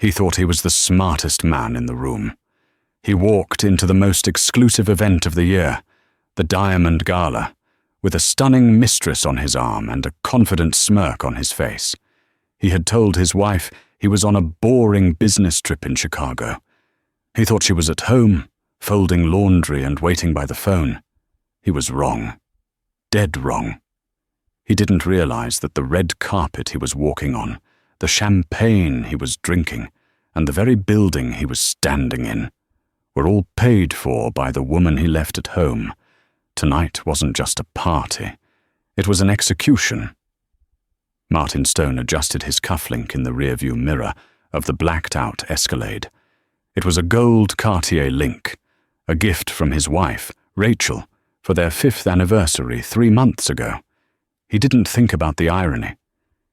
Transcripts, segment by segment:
He thought he was the smartest man in the room. He walked into the most exclusive event of the year, the Diamond Gala, with a stunning mistress on his arm and a confident smirk on his face. He had told his wife he was on a boring business trip in Chicago. He thought she was at home, folding laundry and waiting by the phone. He was wrong. Dead wrong. He didn't realize that the red carpet he was walking on, the champagne he was drinking, and the very building he was standing in were all paid for by the woman he left at home. Tonight wasn't just a party. It was an execution. Martin Stone adjusted his cufflink in the rearview mirror of the blacked-out Escalade. It was a gold Cartier link, a gift from his wife, Rachel, for their 5th anniversary 3 months ago. He didn't think about the irony.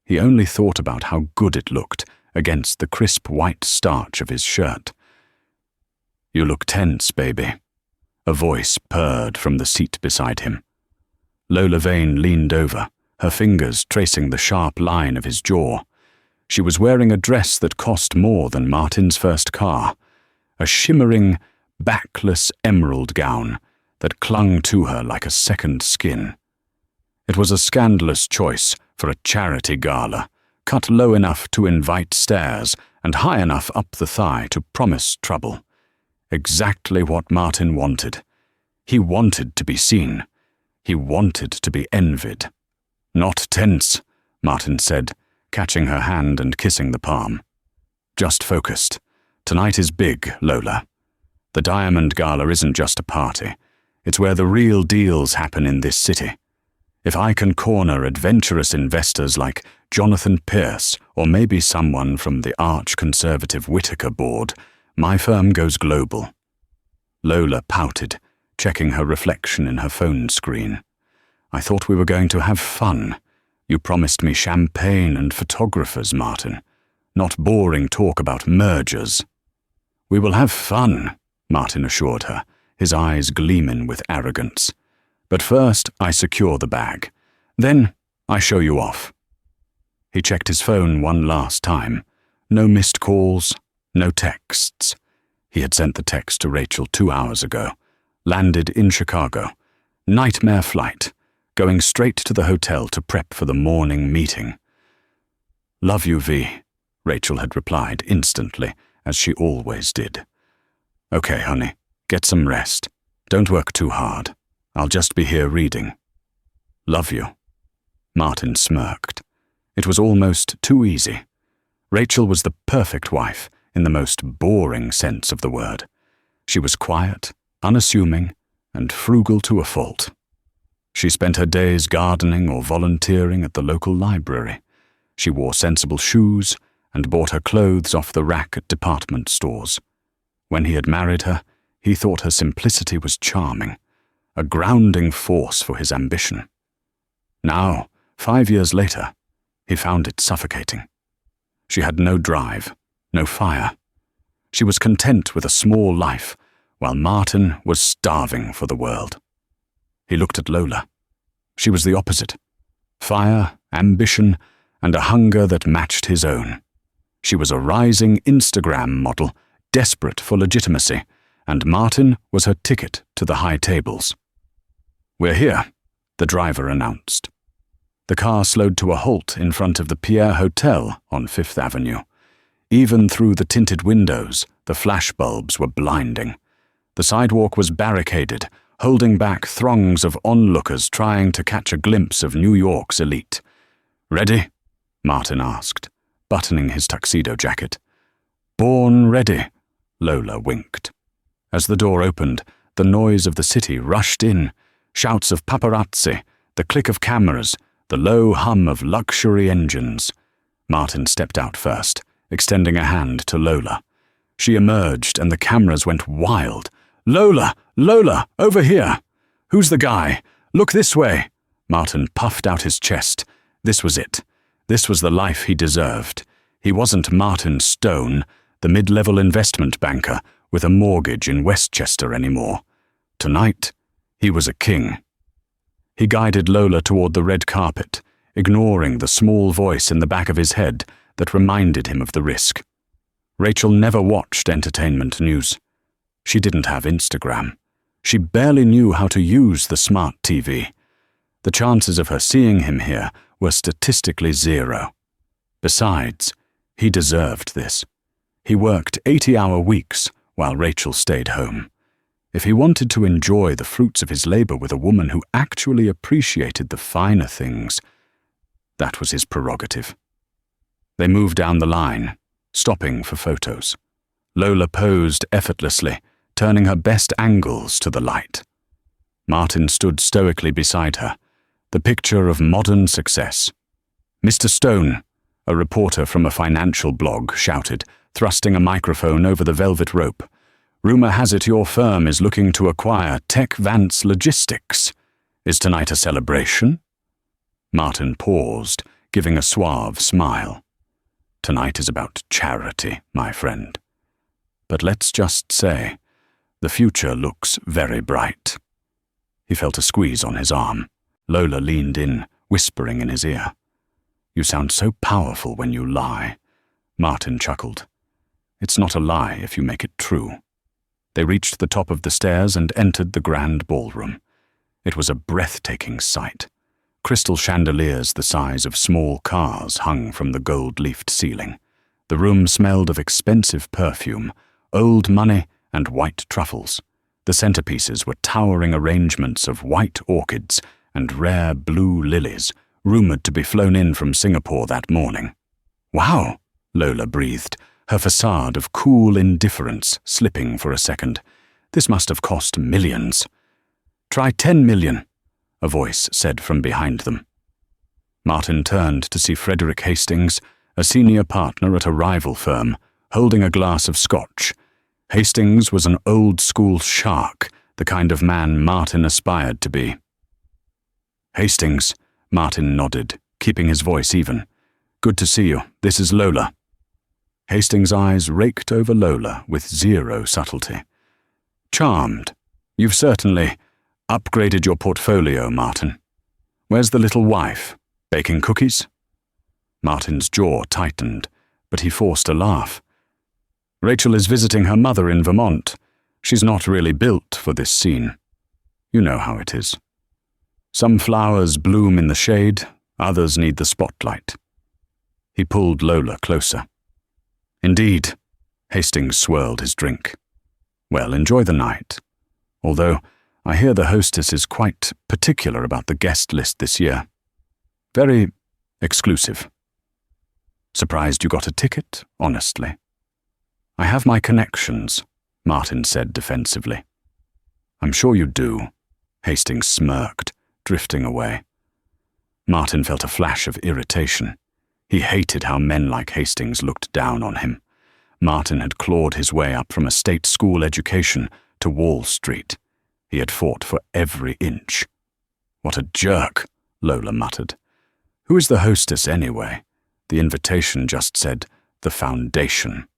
He only thought about how good it looked against the crisp white starch of his shirt. "You look tense, baby." A voice purred from the seat beside him. Lola Vane leaned over, her fingers tracing the sharp line of his jaw. She was wearing a dress that cost more than Martin's first car, a shimmering, backless emerald gown that clung to her like a second skin. It was a scandalous choice for a charity gala, cut low enough to invite stares and high enough up the thigh to promise trouble. Exactly what Martin wanted. He wanted to be seen. He wanted to be envied. "Not tense," Martin said, catching her hand and kissing the palm. "Just focused. Tonight is big, Lola. The Diamond Gala isn't just a party. It's where the real deals happen in this city. If I can corner adventurous investors like Jonathan Pierce or maybe someone from the arch-conservative Whitaker board, my firm goes global." Lola pouted, checking her reflection in her phone screen. "I thought we were going to have fun. You promised me champagne and photographers, Martin, not boring talk about mergers." "We will have fun," Martin assured her, his eyes gleaming with arrogance. "But first I secure the bag. Then I show you off." He checked his phone one last time. No missed calls, no texts. He had sent the text to Rachel 2 hours ago. Landed in Chicago. Nightmare flight. Going straight to the hotel to prep for the morning meeting. "Love you, V," Rachel had replied instantly, as she always did. "Okay, honey, get some rest. Don't work too hard. I'll just be here reading." "Love you." Martin smirked. It was almost too easy. Rachel was the perfect wife, in the most boring sense of the word. She was quiet, unassuming, and frugal to a fault. She spent her days gardening or volunteering at the local library. She wore sensible shoes and bought her clothes off the rack at department stores. When he had married her, he thought her simplicity was charming, a grounding force for his ambition. Now, 5 years later, he found it suffocating. She had no drive, no fire. She was content with a small life, while Martin was starving for the world. He looked at Lola. She was the opposite. Fire, ambition, and a hunger that matched his own. She was a rising Instagram model, desperate for legitimacy, and Martin was her ticket to the high tables. "We're here," the driver announced. The car slowed to a halt in front of the Pierre Hotel on 5th Avenue. Even through the tinted windows, the flashbulbs were blinding. The sidewalk was barricaded, holding back throngs of onlookers trying to catch a glimpse of New York's elite. "Ready?" Martin asked, buttoning his tuxedo jacket. "Born ready," Lola winked. As the door opened, the noise of the city rushed in, shouts of paparazzi, the click of cameras, the low hum of luxury engines. Martin stepped out first, extending a hand to Lola. She emerged and the cameras went wild. "Lola! Lola! Over here! Who's the guy? Look this way!" Martin puffed out his chest. This was it. This was the life he deserved. He wasn't Martin Stone, the mid-level investment banker with a mortgage in Westchester anymore. Tonight, he was a king. He guided Lola toward the red carpet, ignoring the small voice in the back of his head that reminded him of the risk. Rachel never watched entertainment news. She didn't have Instagram. She barely knew how to use the smart TV. The chances of her seeing him here were statistically 0. Besides, he deserved this. He worked 80-hour weeks while Rachel stayed home. If he wanted to enjoy the fruits of his labor with a woman who actually appreciated the finer things, that was his prerogative. They moved down the line, stopping for photos. Lola posed effortlessly, turning her best angles to the light. Martin stood stoically beside her, the picture of modern success. "Mr. Stone," a reporter from a financial blog shouted, thrusting a microphone over the velvet rope. "Rumor has it your firm is looking to acquire Tech Vance Logistics. Is tonight a celebration?" Martin paused, giving a suave smile. "Tonight is about charity, my friend. But let's just say, the future looks very bright." He felt a squeeze on his arm. Lola leaned in, whispering in his ear. "You sound so powerful when you lie." Martin chuckled. "It's not a lie if you make it true." They reached the top of the stairs and entered the grand ballroom. It was a breathtaking sight. Crystal chandeliers the size of small cars hung from the gold-leafed ceiling. The room smelled of expensive perfume, old money, and white truffles. The centerpieces were towering arrangements of white orchids and rare blue lilies, rumored to be flown in from Singapore that morning. "Wow," Lola breathed, her facade of cool indifference slipping for a second. "This must have cost millions." "Try 10 million, a voice said from behind them. Martin turned to see Frederick Hastings, a senior partner at a rival firm, holding a glass of scotch. Hastings was an old-school shark, the kind of man Martin aspired to be. "Hastings," Martin nodded, keeping his voice even. "Good to see you. This is Lola." Hastings' eyes raked over Lola with zero subtlety. "Charmed. You've certainly upgraded your portfolio, Martin. Where's the little wife? Baking cookies?" Martin's jaw tightened, but he forced a laugh. "Rachel is visiting her mother in Vermont. She's not really built for this scene. You know how it is. Some flowers bloom in the shade, others need the spotlight." He pulled Lola closer. "Indeed," Hastings swirled his drink. "Well, enjoy the night. Although, I hear the hostess is quite particular about the guest list this year. Very exclusive. Surprised you got a ticket, honestly." "I have my connections," Martin said defensively. "I'm sure you do," Hastings smirked, drifting away. Martin felt a flash of irritation. He hated how men like Hastings looked down on him. Martin had clawed his way up from a state school education to Wall Street. He had fought for every inch. "What a jerk," Lola muttered. "Who is the hostess anyway?" The invitation just said, "The Foundation."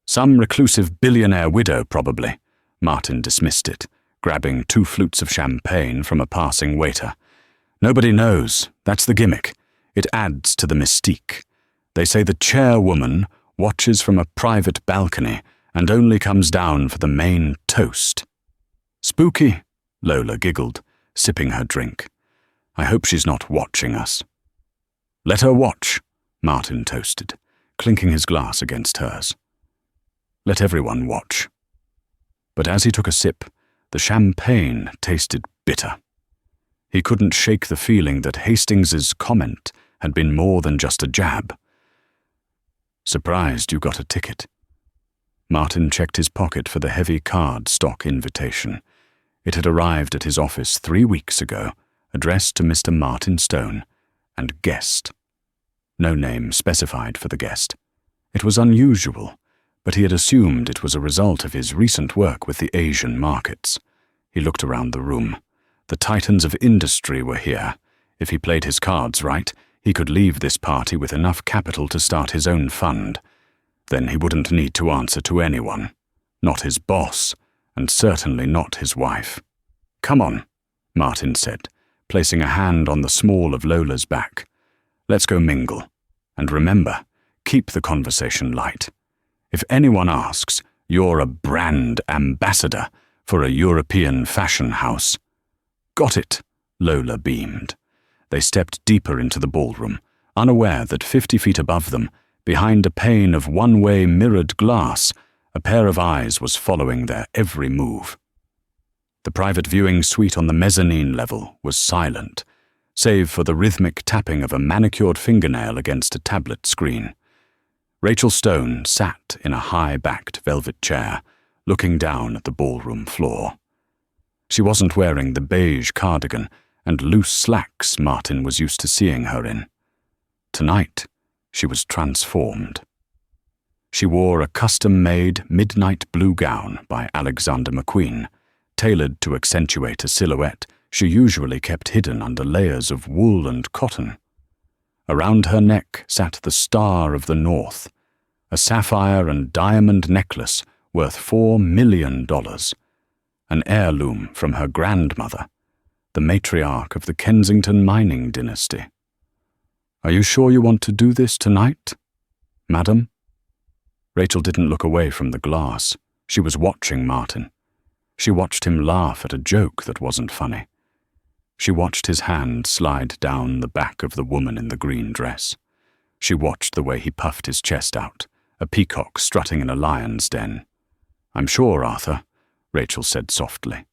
"Some reclusive billionaire widow, probably." Martin dismissed it, grabbing 2 flutes of champagne from a passing waiter. "Nobody knows. That's the gimmick. It adds to the mystique. They say the chairwoman watches from a private balcony and only comes down for the main toast." "Spooky," Lola giggled, sipping her drink. "I hope she's not watching us." "Let her watch," Martin toasted, clinking his glass against hers. "Let everyone watch." But as he took a sip, the champagne tasted bitter. He couldn't shake the feeling that Hastings's comment had been more than just a jab. "Surprised you got a ticket." Martin checked his pocket for the heavy card stock invitation. It had arrived at his office 3 weeks ago, addressed to Mr. Martin Stone, and guest. No name specified for the guest. It was unusual, but he had assumed it was a result of his recent work with the Asian markets. He looked around the room. The titans of industry were here. If he played his cards right, he could leave this party with enough capital to start his own fund. Then he wouldn't need to answer to anyone. Not his boss, and certainly not his wife. "Come on," Martin said, placing a hand on the small of Lola's back. "Let's go mingle. And remember, keep the conversation light. If anyone asks, you're a brand ambassador for a European fashion house." "Got it," Lola beamed. They stepped deeper into the ballroom, unaware that 50 feet above them, behind a pane of one-way mirrored glass, a pair of eyes was following their every move. The private viewing suite on the mezzanine level was silent, save for the rhythmic tapping of a manicured fingernail against a tablet screen. Rachel Stone sat in a high-backed velvet chair, looking down at the ballroom floor. She wasn't wearing the beige cardigan and loose slacks Martin was used to seeing her in. Tonight, she was transformed. She wore a custom-made midnight blue gown by Alexander McQueen, tailored to accentuate a silhouette she usually kept hidden under layers of wool and cotton. Around her neck sat the Star of the North, a sapphire and diamond necklace worth $4 million, an heirloom from her grandmother, the matriarch of the Kensington mining dynasty. "Are you sure you want to do this tonight, madam?" Rachel didn't look away from the glass. She was watching Martin. She watched him laugh at a joke that wasn't funny. She watched his hand slide down the back of the woman in the green dress. She watched the way he puffed his chest out, a peacock strutting in a lion's den. "I'm sure, Arthur," Rachel said softly.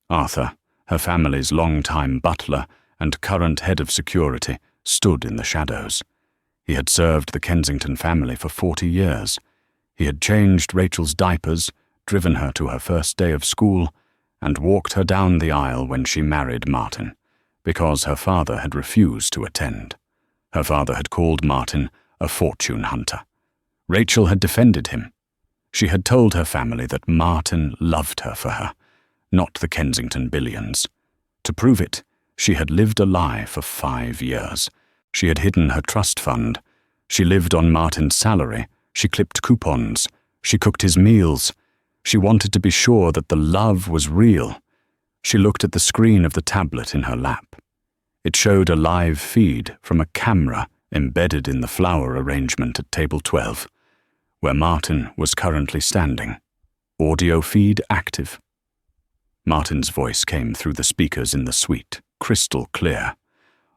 Arthur, her family's long-time butler and current head of security, stood in the shadows. He had served the Kensington family for 40 years. He had changed Rachel's diapers, driven her to her first day of school, and walked her down the aisle when she married Martin, because her father had refused to attend. Her father had called Martin a fortune hunter. Rachel had defended him. She had told her family that Martin loved her for her, not the Kensington billions. To prove it, she had lived a lie for 5 years. She had hidden her trust fund. She lived on Martin's salary. She clipped coupons. She cooked his meals. She wanted to be sure that the love was real. She looked at the screen of the tablet in her lap. It showed a live feed from a camera embedded in the flower arrangement at table 12, where Martin was currently standing. Audio feed active. Martin's voice came through the speakers in the suite, crystal clear.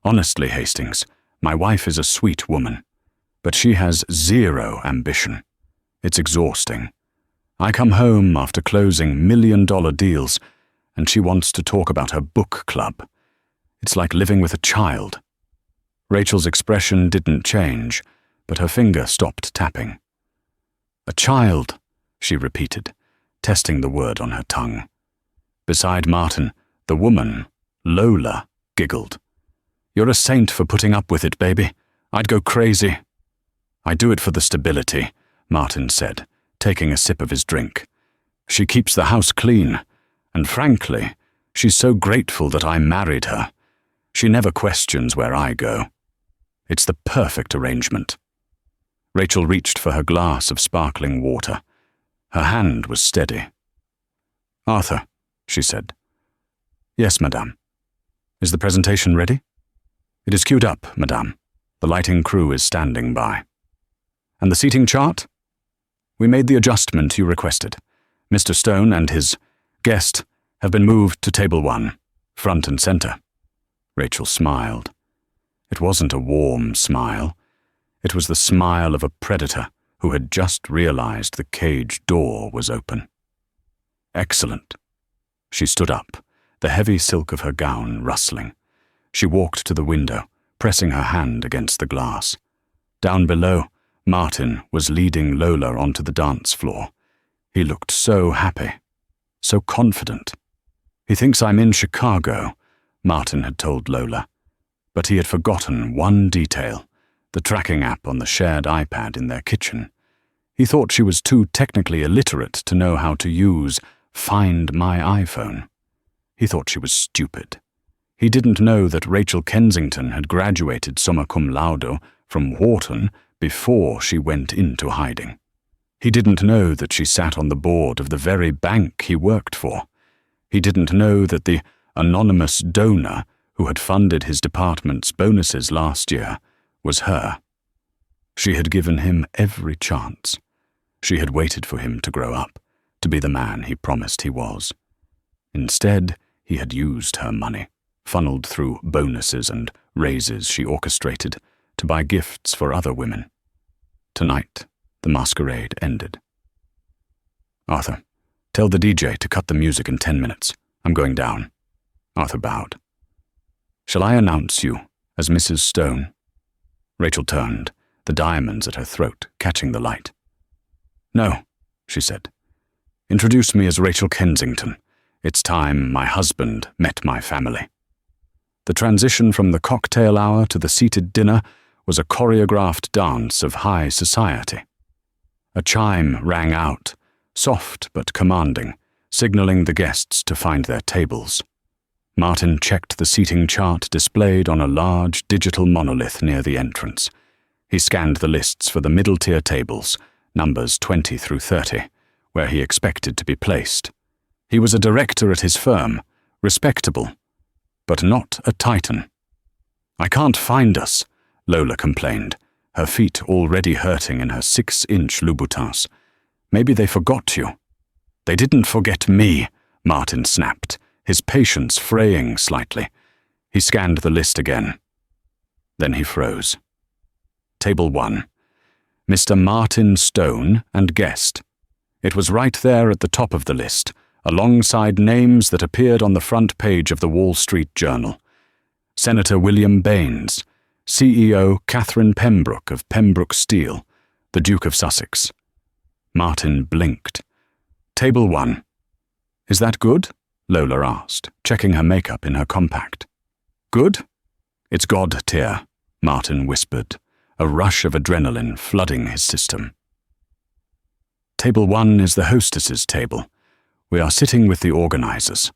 "Honestly, Hastings, my wife is a sweet woman, but she has zero ambition. It's exhausting. I come home after closing million-dollar deals, and she wants to talk about her book club. It's like living with a child." Rachel's expression didn't change, but her finger stopped tapping. "A child," she repeated, testing the word on her tongue. Beside Martin, the woman, Lola, giggled. "You're a saint for putting up with it, baby. I'd go crazy." "I do it for the stability," Martin said, taking a sip of his drink. "She keeps the house clean, and frankly, she's so grateful that I married her. She never questions where I go. It's the perfect arrangement." Rachel reached for her glass of sparkling water. Her hand was steady. "Arthur," she said. "Yes, madame. Is the presentation ready?" "It is queued up, madame. The lighting crew is standing by." "And the seating chart?" "We made the adjustment you requested. Mr. Stone and his guest have been moved to table 1, front and center." Rachel smiled. It wasn't a warm smile. It was the smile of a predator who had just realized the cage door was open. "Excellent." She stood up, the heavy silk of her gown rustling. She walked to the window, pressing her hand against the glass. Down below, Martin was leading Lola onto the dance floor. He looked so happy, so confident. "He thinks I'm in Chicago," Martin had told Lola. But he had forgotten one detail, the tracking app on the shared iPad in their kitchen. He thought she was too technically illiterate to know how to use Find My iPhone. He thought she was stupid. He didn't know that Rachel Kensington had graduated summa cum laude from Wharton before she went into hiding. He didn't know that she sat on the board of the very bank he worked for. He didn't know that the anonymous donor who had funded his department's bonuses last year was her. She had given him every chance. She had waited for him to grow up, to be the man he promised he was. Instead, he had used her money, funneled through bonuses and raises she orchestrated, to buy gifts for other women. Tonight, the masquerade ended. "Arthur, tell the DJ to cut the music in 10 minutes. I'm going down." Arthur bowed. "Shall I announce you as Mrs. Stone?" Rachel turned, the diamonds at her throat catching the light. "No," she said. "Introduce me as Rachel Kensington. It's time my husband met my family." The transition from the cocktail hour to the seated dinner was a choreographed dance of high society. A chime rang out, soft but commanding, signaling the guests to find their tables. Martin checked the seating chart displayed on a large digital monolith near the entrance. He scanned the lists for the middle-tier tables, numbers 20 through 30, where he expected to be placed. He was a director at his firm, respectable, but not a titan. "I can't find us," Lola complained, her feet already hurting in her 6-inch Louboutins. "Maybe they forgot you." "They didn't forget me," Martin snapped, his patience fraying slightly. He scanned the list again. Then he froze. Table 1. Mr. Martin Stone and guest. It was right there at the top of the list, alongside names that appeared on the front page of the Wall Street Journal. Senator William Baines, CEO Catherine Pembroke of Pembroke Steel, the Duke of Sussex. Martin blinked. "Table 1. Is that good?" Lola asked, checking her makeup in her compact. "Good?" "It's God tier," Martin whispered, a rush of adrenaline flooding his system. "Table 1 is the hostess's table. We are sitting with the organizers."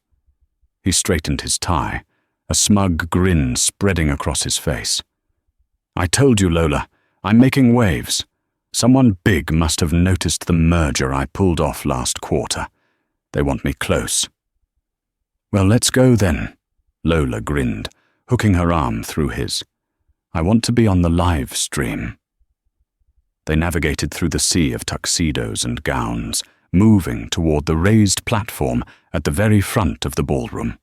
He straightened his tie, a smug grin spreading across his face. "I told you, Lola, I'm making waves. Someone big must have noticed the merger I pulled off last quarter. They want me close." "Well, let's go then," Lola grinned, hooking her arm through his. "I want to be on the live stream." They navigated through the sea of tuxedos and gowns, moving toward the raised platform at the very front of the ballroom.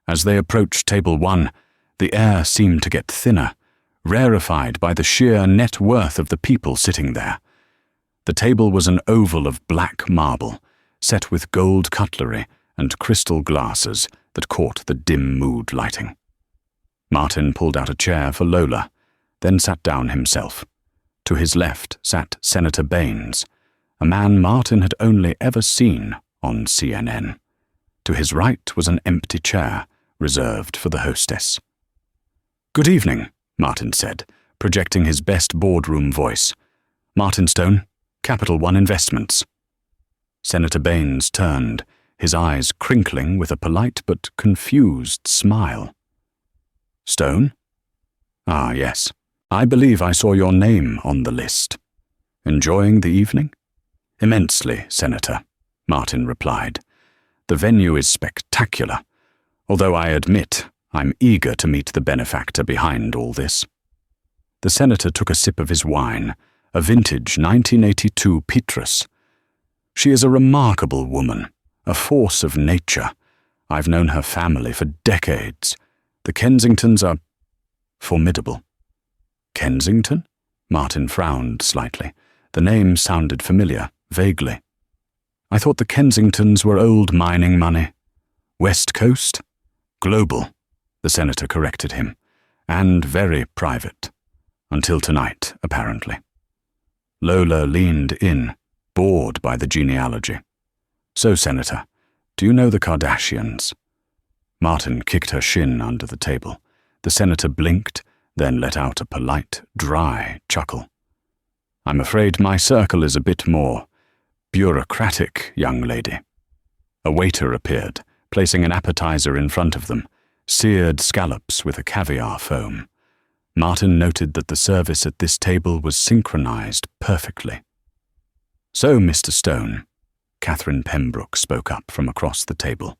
As they approached Table 1, the air seemed to get thinner, rarefied by the sheer net worth of the people sitting there. The table was an oval of black marble, set with gold cutlery and crystal glasses that caught the dim mood lighting. Martin pulled out a chair for Lola, then sat down himself. To his left sat Senator Baines, a man Martin had only ever seen on CNN. To his right was an empty chair, reserved for the hostess. "Good evening," Martin said, projecting his best boardroom voice. "Martin Stone, Capital One Investments." Senator Baines turned, his eyes crinkling with a polite but confused smile. "Stone? Ah, yes. I believe I saw your name on the list. Enjoying the evening?" "Immensely, Senator," Martin replied. "The venue is spectacular, although I admit I'm eager to meet the benefactor behind all this." The senator took a sip of his wine, a vintage 1982 Mistress. "She is a remarkable woman, a force of nature. I've known her family for decades. The Kensingtons are formidable." "Kensington?" Martin frowned slightly. The name sounded familiar, vaguely. "I thought the Kensingtons were old mining money." "West Coast?" "Global," the senator corrected him, "and very private. Until tonight, apparently." Lola leaned in, bored by the genealogy. "So, Senator, do you know the Kardashians?" Martin kicked her shin under the table. The senator blinked, then let out a polite, dry chuckle. "I'm afraid my circle is a bit more bureaucratic, young lady." A waiter appeared, placing an appetizer in front of them, seared scallops with a caviar foam. Martin noted that the service at this table was synchronized perfectly. "So, Mr. Stone," Catherine Pembroke spoke up from across the table.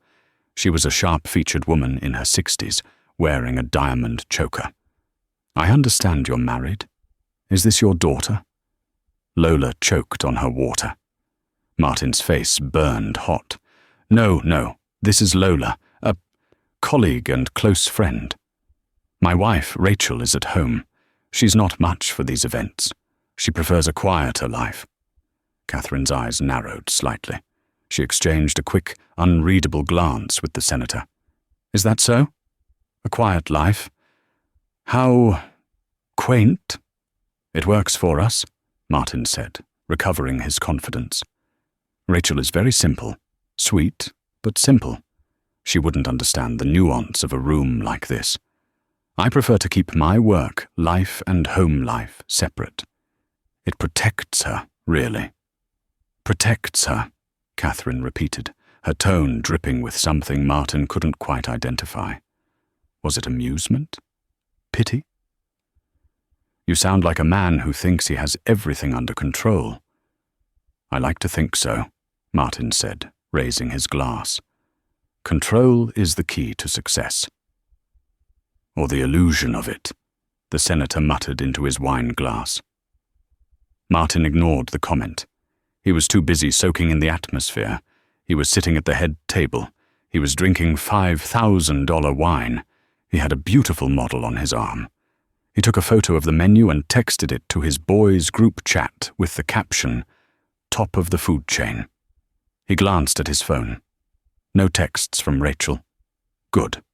She was a sharp-featured woman in her 60s, wearing a diamond choker. "I understand you're married. Is this your daughter?" Lola choked on her water. Martin's face burned hot. No, this is Lola, a colleague and close friend. My wife, Rachel, is at home. She's not much for these events. She prefers a quieter life. Catherine's eyes narrowed slightly. She exchanged a quick, unreadable glance with the senator. Is that so? A quiet life? How quaint. It works for us, Martin said, recovering his confidence. Rachel is very simple, sweet, but simple. She wouldn't understand the nuance of a room like this. I prefer to keep my work, life, and home life separate. It protects her, really. Protects her, Catherine repeated, her tone dripping with something Martin couldn't quite identify. Was it amusement? Pity? You sound like a man who thinks he has everything under control. I like to think so, Martin said, raising his glass. Control is the key to success. Or the illusion of it, the senator muttered into his wine glass. Martin ignored the comment. He was too busy soaking in the atmosphere. He was sitting at the head table. He was drinking $5,000 wine. He had a beautiful model on his arm. He took a photo of the menu and texted it to his boys' group chat with the caption, "Top of the food chain." He glanced at his phone. No texts from Rachel. Good.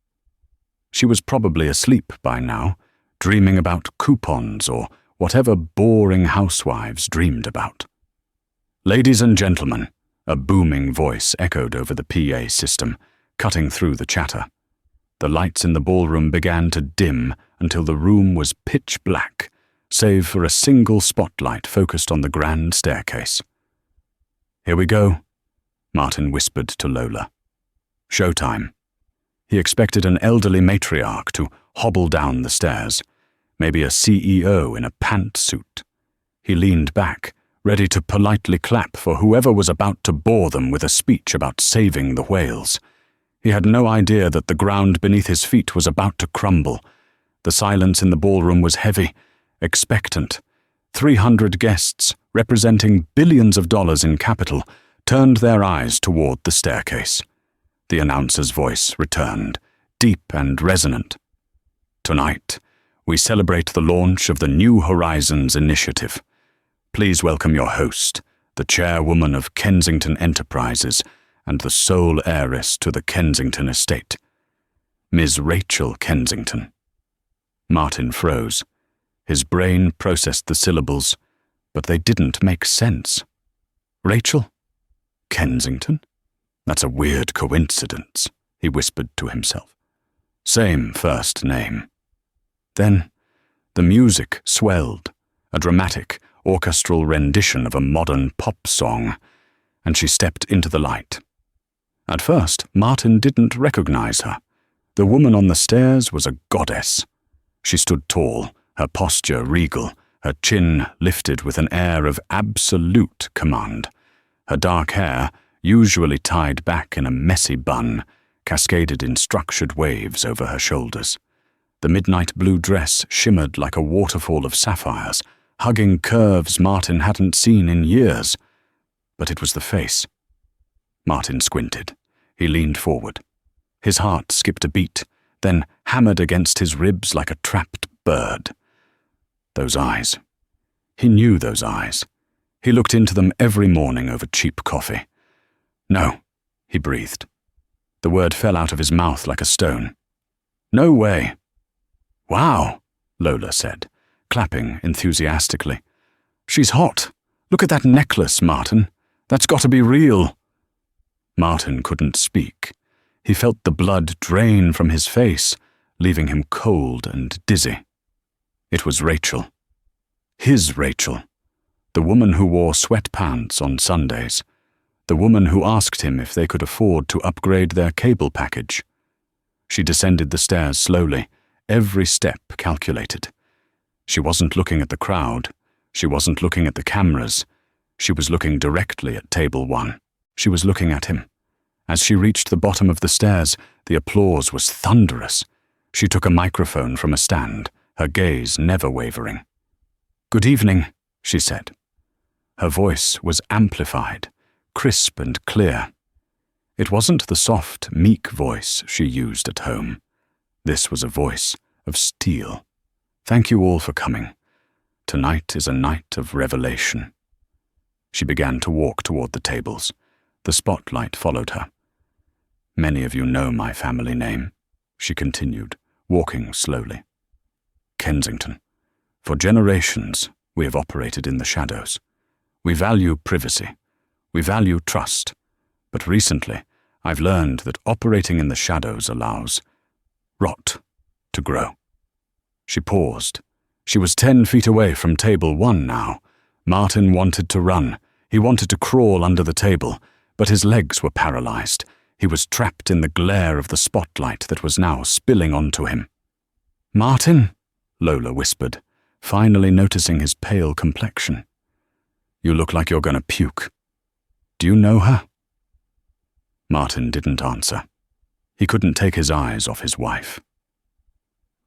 She was probably asleep by now, dreaming about coupons or whatever boring housewives dreamed about. Ladies and gentlemen, a booming voice echoed over the PA system, cutting through the chatter. The lights in the ballroom began to dim until the room was pitch black, save for a single spotlight focused on the grand staircase. Here we go, Martin whispered to Lola. Showtime. He expected an elderly matriarch to hobble down the stairs, maybe a CEO in a pantsuit. He leaned back, ready to politely clap for whoever was about to bore them with a speech about saving the whales. He had no idea that the ground beneath his feet was about to crumble. The silence in the ballroom was heavy, expectant. 300 guests, representing billions of dollars in capital, turned their eyes toward the staircase. The announcer's voice returned, deep and resonant. Tonight, we celebrate the launch of the New Horizons initiative. Please welcome your host, the chairwoman of Kensington Enterprises and the sole heiress to the Kensington estate, Ms. Rachel Kensington. Martin froze. His brain processed the syllables, but they didn't make sense. Rachel? Kensington? That's a weird coincidence, he whispered to himself. Same first name. Then the music swelled, a dramatic, orchestral rendition of a modern pop song, and she stepped into the light. At first, Martin didn't recognize her. The woman on the stairs was a goddess. She stood tall, her posture regal, her chin lifted with an air of absolute command. Her dark hair, usually tied back in a messy bun, cascaded in structured waves over her shoulders. The midnight blue dress shimmered like a waterfall of sapphires, hugging curves Martin hadn't seen in years. But it was the face. Martin squinted. He leaned forward. His heart skipped a beat, then hammered against his ribs like a trapped bird. Those eyes. He knew those eyes. He looked into them every morning over cheap coffee. No, he breathed. The word fell out of his mouth like a stone. No way. Wow, Lola said, clapping enthusiastically. She's hot. Look at that necklace, Martin. That's got to be real. Martin couldn't speak. He felt the blood drain from his face, leaving him cold and dizzy. It was Rachel. His Rachel. The woman who wore sweatpants on Sundays. The woman who asked him if they could afford to upgrade their cable package. She descended the stairs slowly, every step calculated. She wasn't looking at the crowd. She wasn't looking at the cameras. She was looking directly at table 1. She was looking at him. As she reached the bottom of the stairs, the applause was thunderous. She took a microphone from a stand, her gaze never wavering. Good evening, she said. Her voice was amplified, crisp and clear. It wasn't the soft, meek voice she used at home. This was a voice of steel. "Thank you all for coming. Tonight is a night of revelation." She began to walk toward the tables. The spotlight followed her. "Many of you know my family name," she continued, walking slowly. "Kensington. For generations, we have operated in the shadows. We value privacy. We value trust. But recently, I've learned that operating in the shadows allows rot to grow." She paused. She was 10 feet away from table 1 now. Martin wanted to run. He wanted to crawl under the table, but his legs were paralyzed. He was trapped in the glare of the spotlight that was now spilling onto him. "Martin," Lola whispered, finally noticing his pale complexion. "You look like you're going to puke. Do you know her?" Martin didn't answer. He couldn't take his eyes off his wife.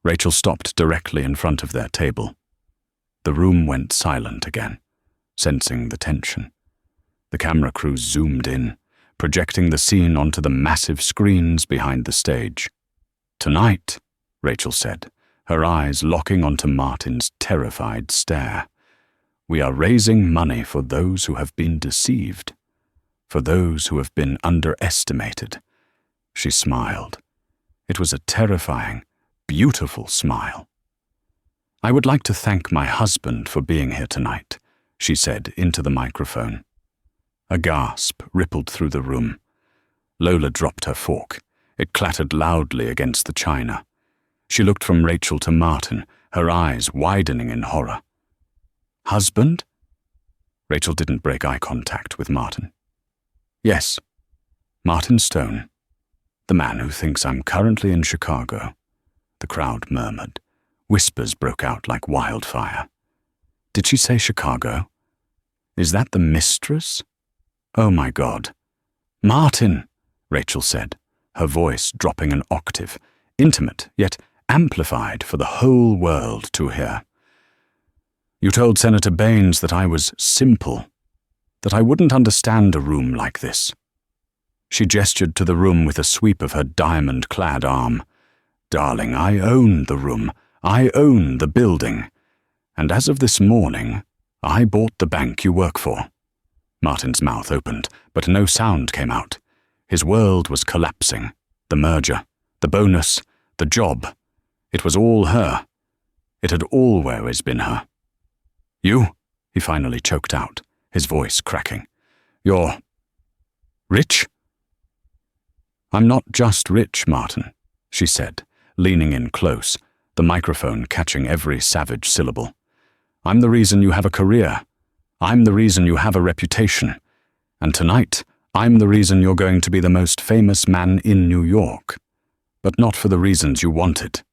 Rachel stopped directly in front of their table. The room went silent again, sensing the tension. The camera crew zoomed in, projecting the scene onto the massive screens behind the stage. "Tonight," Rachel said, her eyes locking onto Martin's terrified stare, "we are raising money for those who have been deceived, for those who have been underestimated." She smiled. It was a terrifying, beautiful smile. "I would like to thank my husband for being here tonight," she said into the microphone. A gasp rippled through the room. Lola dropped her fork. It clattered loudly against the china. She looked from Rachel to Martin, her eyes widening in horror. "Husband?" Rachel didn't break eye contact with Martin. "Yes, Martin Stone, the man who thinks I'm currently in Chicago," the crowd murmured. Whispers broke out like wildfire. "Did she say Chicago? Is that the Mistress? Oh my God." "Martin," Rachel said, her voice dropping an octave, intimate yet amplified for the whole world to hear. "You told Senator Baines that I was simple, that I wouldn't understand a room like this." She gestured to the room with a sweep of her diamond-clad arm. "Darling, I own the room. I own the building. And as of this morning, I bought the bank you work for." Martin's mouth opened, but no sound came out. His world was collapsing. The merger, the bonus, the job. It was all her. It had always been her. "You?" he finally choked out, his voice cracking. "You're rich?" "I'm not just rich, Martin," she said, leaning in close, the microphone catching every savage syllable. "I'm the reason you have a career. I'm the reason you have a reputation. And tonight, I'm the reason you're going to be the most famous man in New York. But not for the reasons you wanted."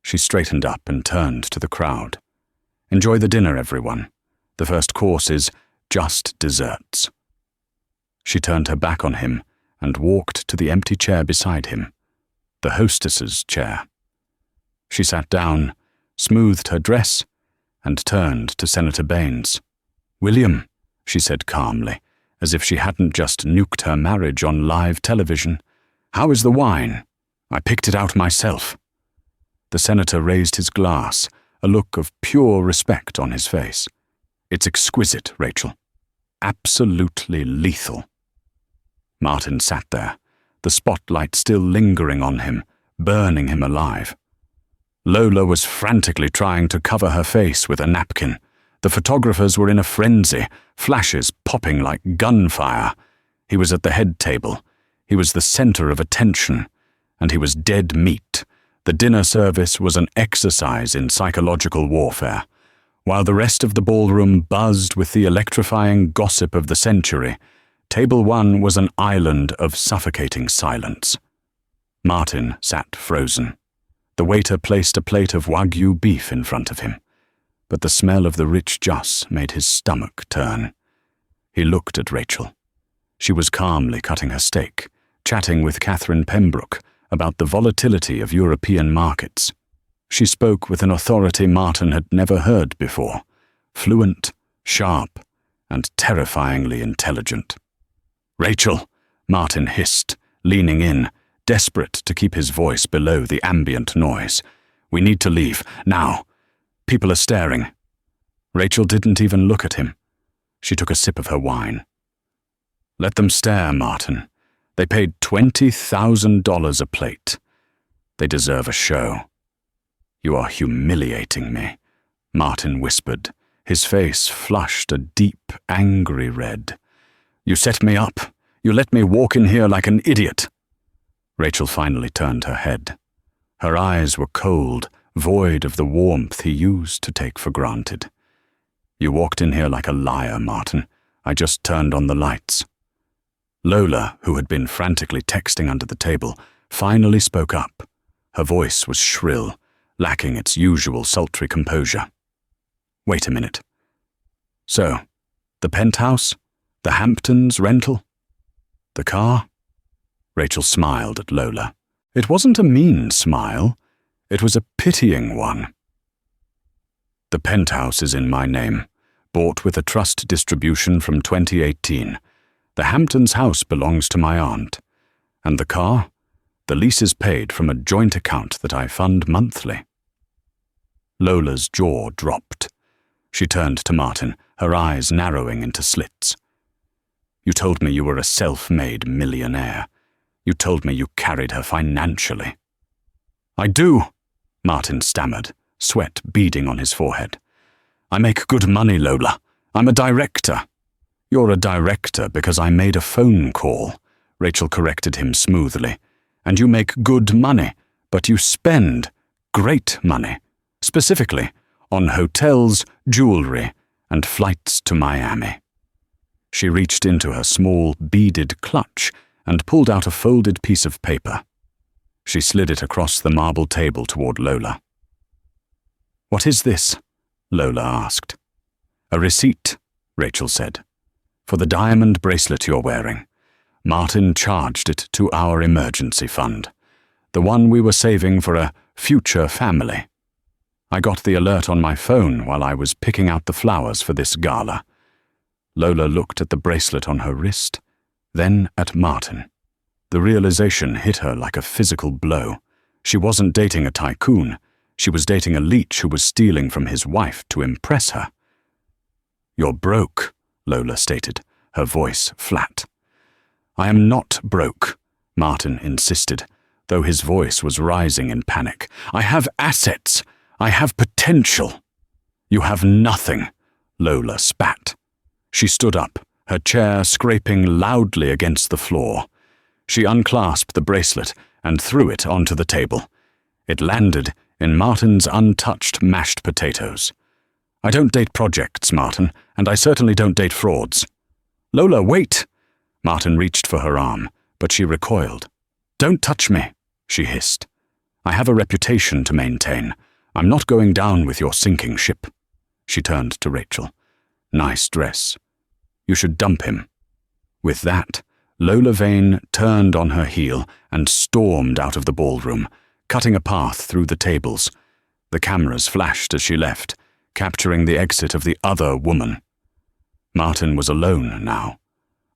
She straightened up and turned to the crowd. "Enjoy the dinner, everyone. The first course is just desserts." She turned her back on him and walked to the empty chair beside him, the hostess's chair. She sat down, smoothed her dress, and turned to Senator Baines. "William," she said calmly, as if she hadn't just nuked her marriage on live television, "how is the wine? I picked it out myself." The senator raised his glass, a look of pure respect on his face. "It's exquisite, Rachel. Absolutely lethal." Martin sat there, the spotlight still lingering on him, burning him alive. Lola was frantically trying to cover her face with a napkin. The photographers were in a frenzy, flashes popping like gunfire. He was at the head table. He was the center of attention, and he was dead meat. The dinner service was an exercise in psychological warfare. While the rest of the ballroom buzzed with the electrifying gossip of the century, Table 1 was an island of suffocating silence. Martin sat frozen. The waiter placed a plate of Wagyu beef in front of him, but the smell of the rich juice made his stomach turn. He looked at Rachel. She was calmly cutting her steak, chatting with Catherine Pembroke about the volatility of European markets. She spoke with an authority Martin had never heard before, fluent, sharp, and terrifyingly intelligent. "Rachel," Martin hissed, leaning in, desperate to keep his voice below the ambient noise. "We need to leave, now. People are staring." Rachel didn't even look at him. She took a sip of her wine. "Let them stare, Martin. They paid $20,000 a plate. They deserve a show." "You are humiliating me," Martin whispered, his face flushed a deep, angry red. "You set me up. You let me walk in here like an idiot." Rachel finally turned her head. Her eyes were cold, void of the warmth he used to take for granted. "You walked in here like a liar, Martin. I just turned on the lights." Lola, who had been frantically texting under the table, finally spoke up. Her voice was shrill, lacking its usual sultry composure. "Wait a minute. So, the penthouse? The Hamptons rental? The car?" Rachel smiled at Lola. It wasn't a mean smile. It was a pitying one. "The penthouse is in my name, bought with a trust distribution from 2018. The Hamptons house belongs to my aunt. And the car? The lease is paid from a joint account that I fund monthly." Lola's jaw dropped. She turned to Martin, her eyes narrowing into slits. "You told me you were a self-made millionaire. You told me you carried her financially." "I do," Martin stammered, sweat beading on his forehead. "I make good money, Lola. I'm a director." "You're a director because I made a phone call," Rachel corrected him smoothly. "And you make good money, but you spend great money, specifically on hotels, jewelry, and flights to Miami." She reached into her small, beaded clutch and pulled out a folded piece of paper. She slid it across the marble table toward Lola. "What is this?" Lola asked. "A receipt," Rachel said, "for the diamond bracelet you're wearing. Martin charged it to our emergency fund, the one we were saving for a future family. I got the alert on my phone while I was picking out the flowers for this gala." Lola looked at the bracelet on her wrist, then at Martin. The realization hit her like a physical blow. She wasn't dating a tycoon. She was dating a leech who was stealing from his wife to impress her. "You're broke," Lola stated, her voice flat. "I am not broke," Martin insisted, though his voice was rising in panic. "I have assets. I have potential." "You have nothing," Lola spat. She stood up, her chair scraping loudly against the floor. She unclasped the bracelet and threw it onto the table. It landed in Martin's untouched mashed potatoes. "I don't date projects, Martin, and I certainly don't date frauds." "Lola, wait!" Martin reached for her arm, but she recoiled. "Don't touch me," she hissed. "I have a reputation to maintain. I'm not going down with your sinking ship." She turned to Rachel. "Nice dress. You should dump him." With that, Lola Vane turned on her heel and stormed out of the ballroom, cutting a path through the tables. The cameras flashed as she left, capturing the exit of the other woman. Martin was alone now,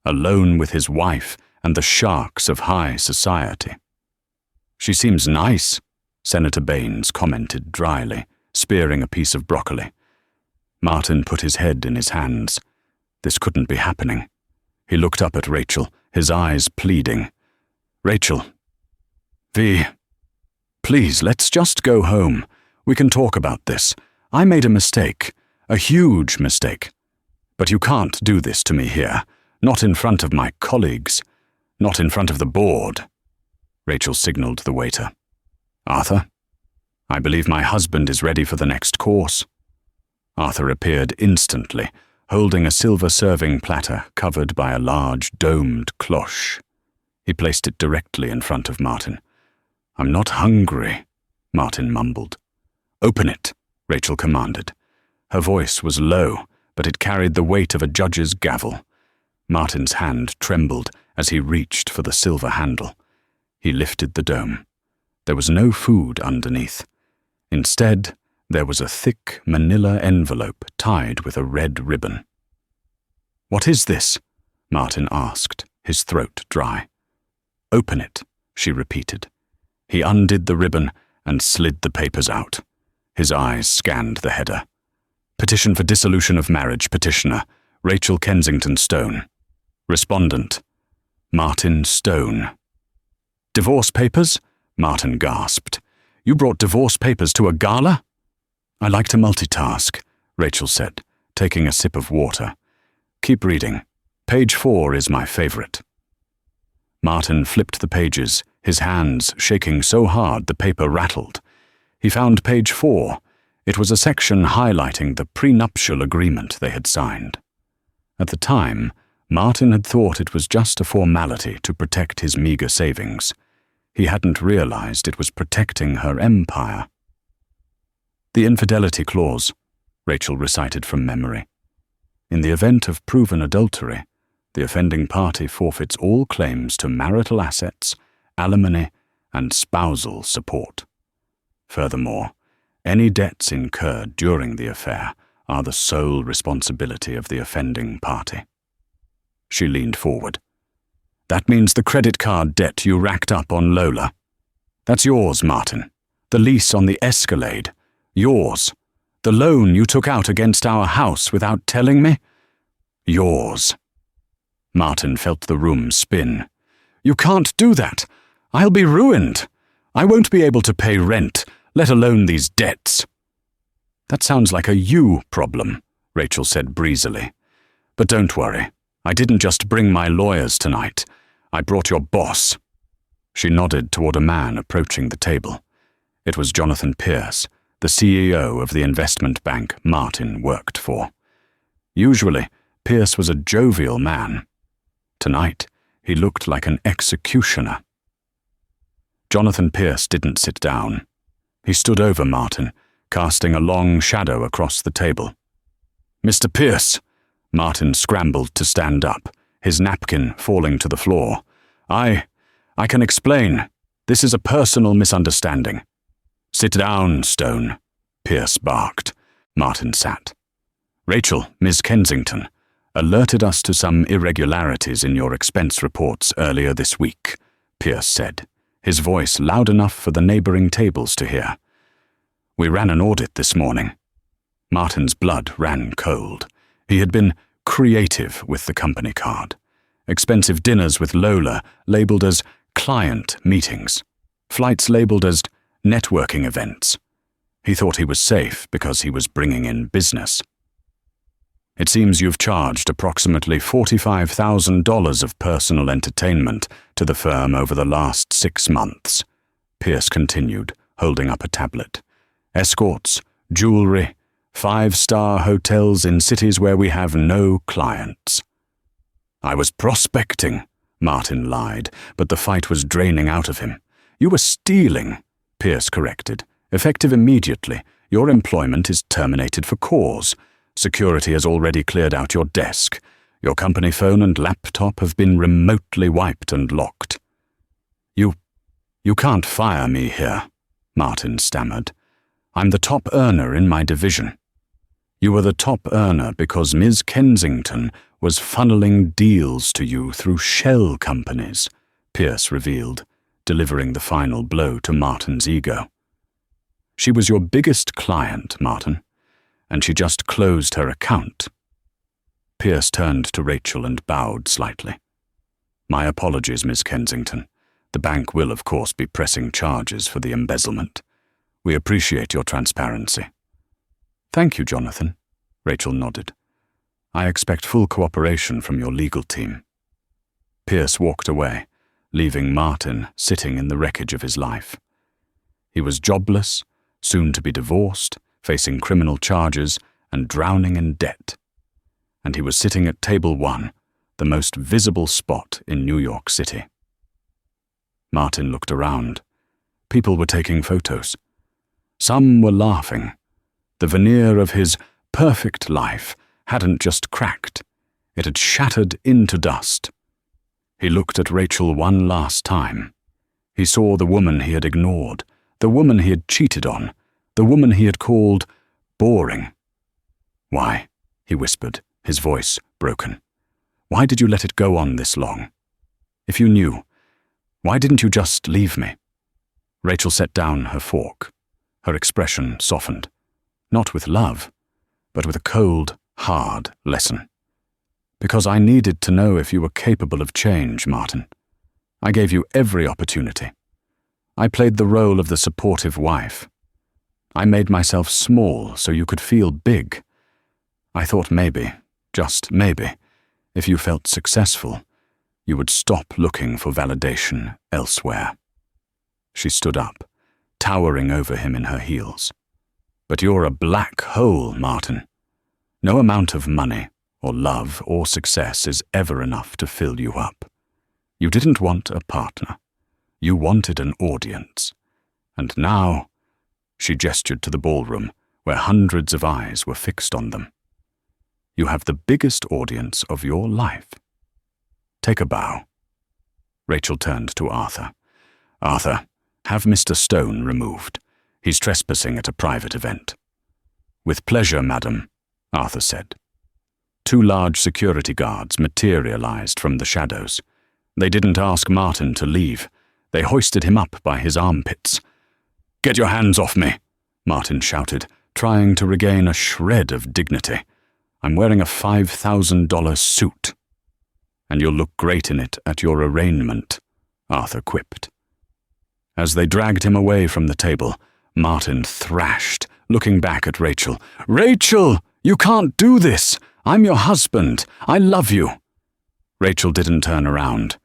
alone with his wife and the sharks of high society. "She seems nice," Senator Baines commented dryly, spearing a piece of broccoli. Martin put his head in his hands. This couldn't be happening. He looked up at Rachel, his eyes pleading. "Rachel. V. Please, let's just go home. We can talk about this. I made a mistake. A huge mistake. But you can't do this to me here. Not in front of my colleagues. Not in front of the board." Rachel signaled the waiter. "Arthur? I believe my husband is ready for the next course." Arthur appeared instantly, holding a silver serving platter covered by a large domed cloche. He placed it directly in front of Martin. "I'm not hungry," Martin mumbled. "Open it," Rachel commanded. Her voice was low, but it carried the weight of a judge's gavel. Martin's hand trembled as he reached for the silver handle. He lifted the dome. There was no food underneath. Instead, there was a thick manila envelope tied with a red ribbon. "What is this?" Martin asked, his throat dry. "Open it," she repeated. He undid the ribbon and slid the papers out. His eyes scanned the header. Petition for dissolution of marriage petitioner, Rachel Kensington Stone. Respondent, Martin Stone. "Divorce papers?" Martin gasped. "You brought divorce papers to a gala?" "I like to multitask," Rachel said, taking a sip of water. "Keep reading. Page 4 is my favorite." Martin flipped the pages, his hands shaking so hard the paper rattled. He found page 4. It was a section highlighting the prenuptial agreement they had signed. At the time, Martin had thought it was just a formality to protect his meager savings. He hadn't realized it was protecting her empire. "The infidelity clause," Rachel recited from memory. "In the event of proven adultery, the offending party forfeits all claims to marital assets, alimony, and spousal support. Furthermore, any debts incurred during the affair are the sole responsibility of the offending party." She leaned forward. "That means the credit card debt you racked up on Lola. That's yours, Martin. The lease on the Escalade. Yours. The loan you took out against our house without telling me. Yours." Martin felt the room spin. "You can't do that. I'll be ruined. I won't be able to pay rent, let alone these debts." "That sounds like a you problem," Rachel said breezily. "But don't worry. I didn't just bring my lawyers tonight. I brought your boss." She nodded toward a man approaching the table. It was Jonathan Pierce, the CEO of the investment bank Martin worked for. Usually, Pierce was a jovial man. Tonight, he looked like an executioner. Jonathan Pierce didn't sit down. He stood over Martin, casting a long shadow across the table. "Mr. Pierce," Martin scrambled to stand up, his napkin falling to the floor. I can explain. This is a personal misunderstanding." "Sit down, Stone," Pierce barked. Martin sat. "Rachel, Ms. Kensington, alerted us to some irregularities in your expense reports earlier this week," Pierce said, his voice loud enough for the neighboring tables to hear. "We ran an audit this morning." Martin's blood ran cold. He had been creative with the company card. Expensive dinners with Lola labeled as client meetings. Flights labeled as networking events. He thought he was safe because he was bringing in business. "It seems you've charged approximately $45,000 of personal entertainment to the firm over the last 6 months, Pierce continued, holding up a tablet. "Escorts, jewelry, 5-star hotels in cities where we have no clients." "I was prospecting," Martin lied, but the fight was draining out of him. "You were stealing," Pierce corrected. "Effective immediately. Your employment is terminated for cause. Security has already cleared out your desk. Your company phone and laptop have been remotely wiped and locked." You can't fire me here," Martin stammered. "I'm the top earner in my division." "You were the top earner because Ms. Kensington was funneling deals to you through shell companies," Pierce revealed, delivering the final blow to Martin's ego. "She was your biggest client, Martin, and she just closed her account." Pierce turned to Rachel and bowed slightly. "My apologies, Miss Kensington. The bank will, of course, be pressing charges for the embezzlement. We appreciate your transparency." "Thank you, Jonathan," Rachel nodded. "I expect full cooperation from your legal team." Pierce walked away, leaving Martin sitting in the wreckage of his life. He was jobless, soon to be divorced, facing criminal charges, and drowning in debt. And he was sitting at table 1, the most visible spot in New York City. Martin looked around. People were taking photos. Some were laughing. The veneer of his perfect life hadn't just cracked. It had shattered into dust. He looked at Rachel one last time. He saw the woman he had ignored, the woman he had cheated on, the woman he had called boring. "Why?" he whispered, his voice broken. Why did you let it go on this long? If you knew, why didn't you just leave me?" Rachel set down her fork. Her expression softened, not with love, but with a cold, hard lesson. "Because I needed to know if you were capable of change, Martin. I gave you every opportunity. I played the role of the supportive wife. I made myself small so you could feel big. I thought maybe, just maybe, if you felt successful, you would stop looking for validation elsewhere." She stood up, towering over him in her heels. "But you're a black hole, Martin. No amount of money, or love, or success is ever enough to fill you up. You didn't want a partner. You wanted an audience. And now," she gestured to the ballroom, where hundreds of eyes were fixed on them, "you have the biggest audience of your life. Take a bow." Rachel turned to Arthur. "Arthur, have Mr. Stone removed. He's trespassing at a private event." "With pleasure, madam," Arthur said. 2 large security guards materialized from the shadows. They didn't ask Martin to leave. They hoisted him up by his armpits. "Get your hands off me," Martin shouted, trying to regain a shred of dignity. "I'm wearing a $5,000 suit." "And you'll look great in it at your arraignment," Arthur quipped. As they dragged him away from the table, Martin thrashed, looking back at Rachel. "Rachel, you can't do this! I'm your husband. I love you." Rachel didn't turn around.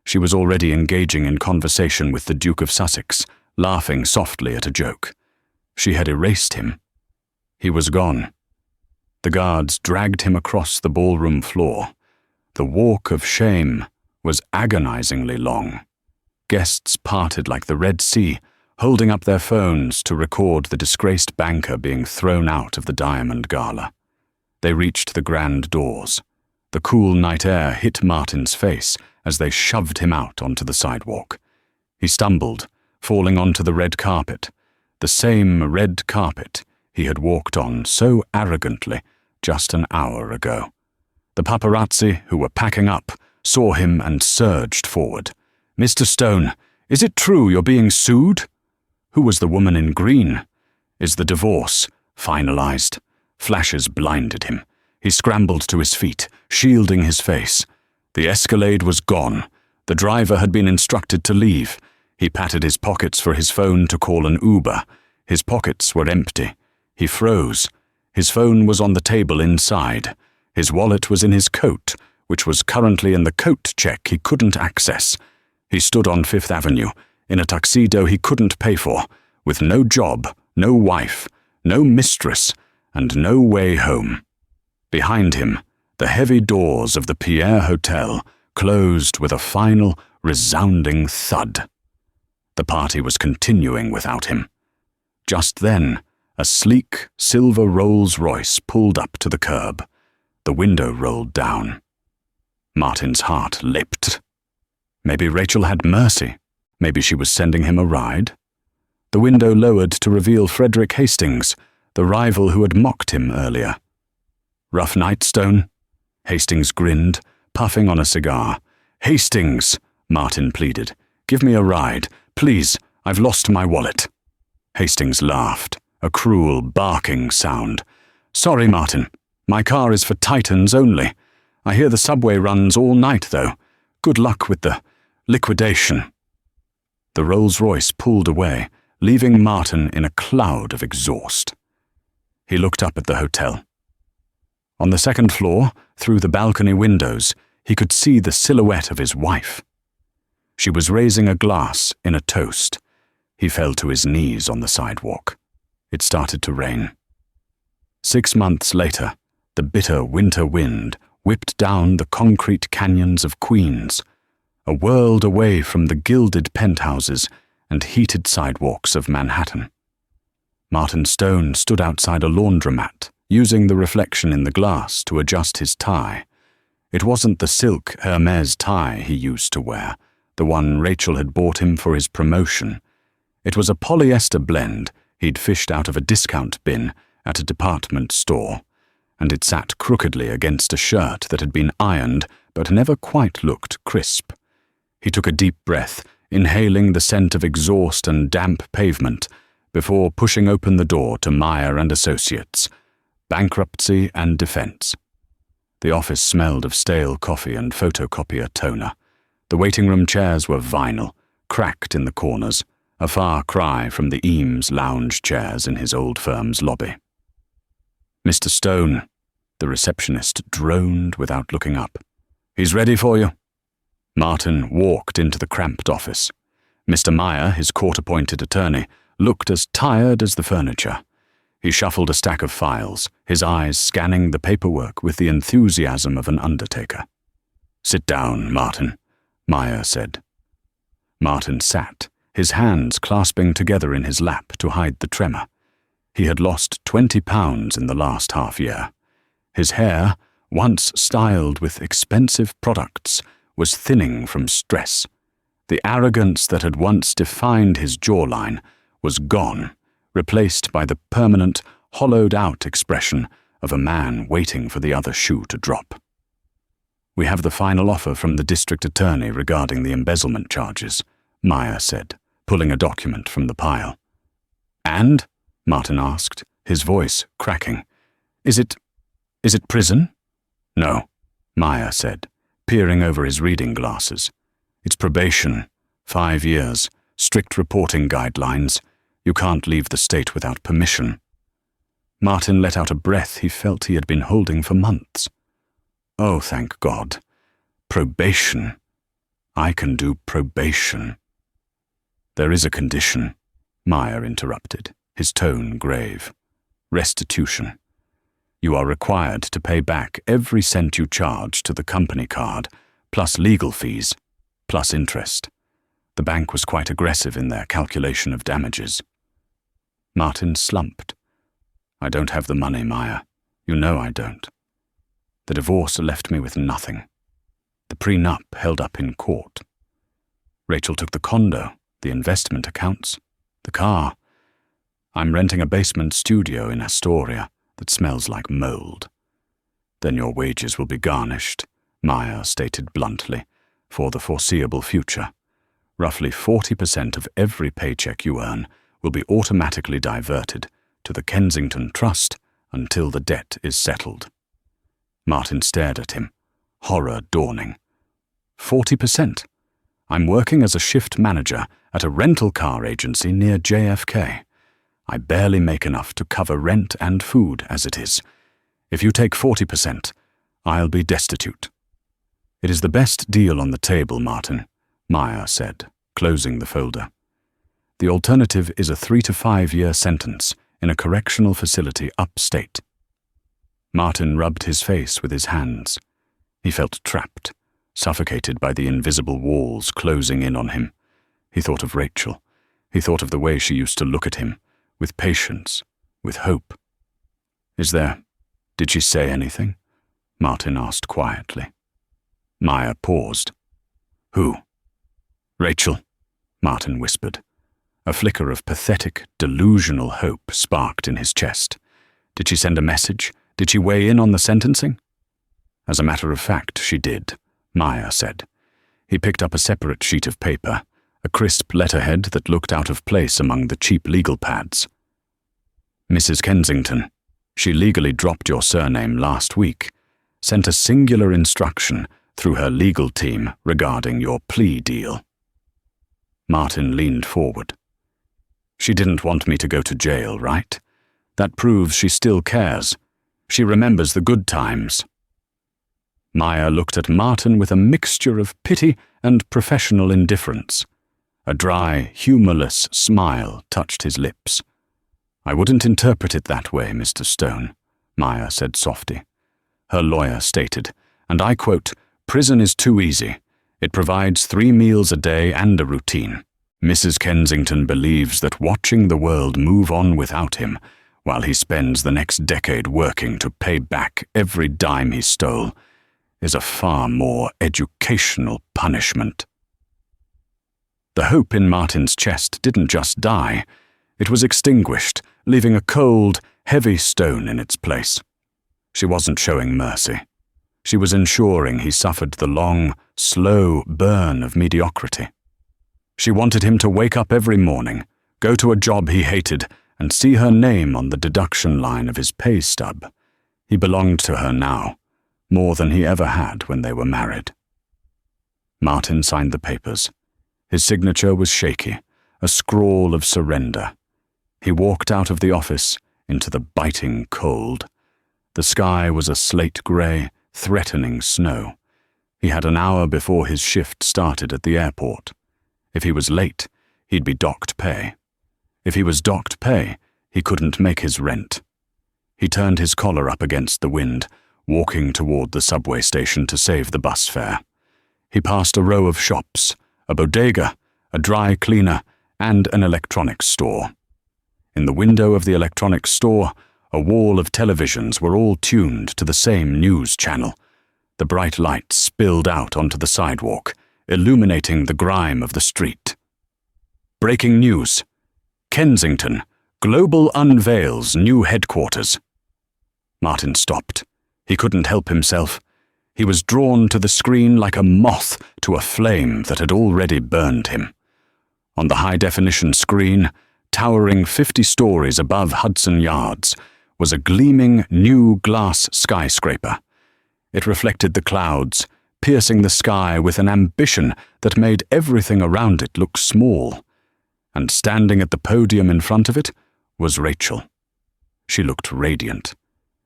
She was already engaging in conversation with the Duke of Sussex, laughing softly at a joke. She had erased him. He was gone. The guards dragged him across the ballroom floor. The walk of shame was agonizingly long. Guests parted like the Red Sea, holding up their phones to record the disgraced banker being thrown out of the Diamond Gala. They reached the grand doors. The cool night air hit Martin's face as they shoved him out onto the sidewalk. He stumbled, falling onto the red carpet, the same red carpet he had walked on so arrogantly just an hour ago. The paparazzi, who were packing up, saw him and surged forward. "Mr. Stone, is it true you're being sued? Who was the woman in green? Is the divorce finalized?" Flashes blinded him. He scrambled to his feet, shielding his face. The Escalade was gone. The driver had been instructed to leave. He patted his pockets for his phone to call an Uber. His pockets were empty. He froze. His phone was on the table inside. His wallet was in his coat, which was currently in the coat check he couldn't access. He stood on Fifth Avenue, in a tuxedo he couldn't pay for, with no job, no wife, no mistress, and no way home. Behind him, the heavy doors of the Pierre Hotel closed with a final, resounding thud. The party was continuing without him. Just then, a sleek, silver Rolls-Royce pulled up to the curb. The window rolled down. Martin's heart leapt. Maybe Rachel had mercy. Maybe she was sending him a ride. The window lowered to reveal Frederick Hastings, the rival who had mocked him earlier. "Rough night, Stone?" Hastings grinned, puffing on a cigar. "Hastings," Martin pleaded, "give me a ride. Please, I've lost my wallet." Hastings laughed, a cruel, barking sound. "Sorry, Martin. My car is for Titans only. I hear the subway runs all night, though. Good luck with the liquidation." The Rolls-Royce pulled away, leaving Martin in a cloud of exhaust. He looked up at the hotel. On the second floor, through the balcony windows, he could see the silhouette of his wife. She was raising a glass in a toast. He fell to his knees on the sidewalk. It started to rain. 6 months later, the bitter winter wind whipped down the concrete canyons of Queens, a world away from the gilded penthouses and heated sidewalks of Manhattan. Martin Stone stood outside a laundromat, using the reflection in the glass to adjust his tie. It wasn't the silk Hermes tie he used to wear, the one Rachel had bought him for his promotion. It was a polyester blend he'd fished out of a discount bin at a department store, and it sat crookedly against a shirt that had been ironed but never quite looked crisp. He took a deep breath, inhaling the scent of exhaust and damp pavement, before pushing open the door to Meyer and Associates, bankruptcy and defense. The office smelled of stale coffee and photocopier toner. The waiting room chairs were vinyl, cracked in the corners, a far cry from the Eames lounge chairs in his old firm's lobby. "Mr. Stone," the receptionist droned without looking up. "He's ready for you." Martin walked into the cramped office. Mr. Meyer, his court-appointed attorney, looked as tired as the furniture. He shuffled a stack of files, his eyes scanning the paperwork with the enthusiasm of an undertaker. "Sit down, Martin," Meyer said. Martin sat, his hands clasping together in his lap to hide the tremor. He had lost 20 pounds in the last half-year. His hair, once styled with expensive products, was thinning from stress. The arrogance that had once defined his jawline was gone, replaced by the permanent, hollowed-out expression of a man waiting for the other shoe to drop. "We have the final offer from the district attorney regarding the embezzlement charges," Meyer said, pulling a document from the pile. "And?" Martin asked, his voice cracking. Is it prison?" "No," Meyer said, peering over his reading glasses. "It's probation, 5 years, strict reporting guidelines. You can't leave the state without permission." Martin let out a breath he felt he had been holding for months. "Oh, thank God. Probation. I can do probation." "There is a condition," Meyer interrupted, his tone grave. "Restitution. You are required to pay back every cent you charge to the company card, plus legal fees, plus interest." The bank was quite aggressive in their calculation of damages. Martin slumped. "I don't have the money, Meyer. You know I don't. The divorce left me with nothing. The prenup held up in court. Rachel took the condo, the investment accounts, the car. I'm renting a basement studio in Astoria that smells like mold." "Then your wages will be garnished," Meyer stated bluntly, "for the foreseeable future. Roughly 40% of every paycheck you earn will be automatically diverted to the Kensington Trust until the debt is settled." Martin stared at him, horror dawning. 40%? I'm working as a shift manager at a rental car agency near JFK. I barely make enough to cover rent and food as it is. If you take 40%, I'll be destitute. "It is the best deal on the table, Martin," Meyer said, closing the folder. "The alternative is a 3 to 5 year sentence in a correctional facility upstate." Martin rubbed his face with his hands. He felt trapped, suffocated by the invisible walls closing in on him. He thought of Rachel. He thought of the way she used to look at him, with patience, with hope. Did she say anything?" Martin asked quietly. Meyer paused. "Who?" "Rachel," Martin whispered. A flicker of pathetic, delusional hope sparked in his chest. "Did she send a message? Did she weigh in on the sentencing?" "As a matter of fact, she did," Meyer said. He picked up a separate sheet of paper, a crisp letterhead that looked out of place among the cheap legal pads. "Mrs. Kensington, she legally dropped your surname last week, sent a singular instruction through her legal team regarding your plea deal." Martin leaned forward. "She didn't want me to go to jail, right? That proves she still cares. She remembers the good times." Meyer looked at Martin with a mixture of pity and professional indifference. A dry, humorless smile touched his lips. "I wouldn't interpret it that way, Mr. Stone," Meyer said softly. Her lawyer stated, and I quote, "Prison is too easy. It provides 3 meals a day and a routine. Mrs. Kensington believes that watching the world move on without him, while he spends the next decade working to pay back every dime he stole, is a far more educational punishment." The hope in Martin's chest didn't just die. It was extinguished, leaving a cold, heavy stone in its place. She wasn't showing mercy. She was ensuring he suffered the long, slow burn of mediocrity. She wanted him to wake up every morning, go to a job he hated, and see her name on the deduction line of his pay stub. He belonged to her now, more than he ever had when they were married. Martin signed the papers. His signature was shaky, a scrawl of surrender. He walked out of the office into the biting cold. The sky was a slate grey, threatening snow. He had an hour before his shift started at the airport. If he was late, he'd be docked pay. If he was docked pay, he couldn't make his rent. He turned his collar up against the wind, walking toward the subway station to save the bus fare. He passed a row of shops, a bodega, a dry cleaner, and an electronics store. In the window of the electronics store, a wall of televisions were all tuned to the same news channel. The bright lights spilled out onto the sidewalk, illuminating the grime of the street. Breaking news. Kensington, Global unveils new headquarters. Martin stopped. He couldn't help himself. He was drawn to the screen like a moth to a flame that had already burned him. On the high-definition screen, towering 50 stories above Hudson Yards, was a gleaming new glass skyscraper. It reflected the clouds, piercing the sky with an ambition that made everything around it look small. And standing at the podium in front of it was Rachel. She looked radiant.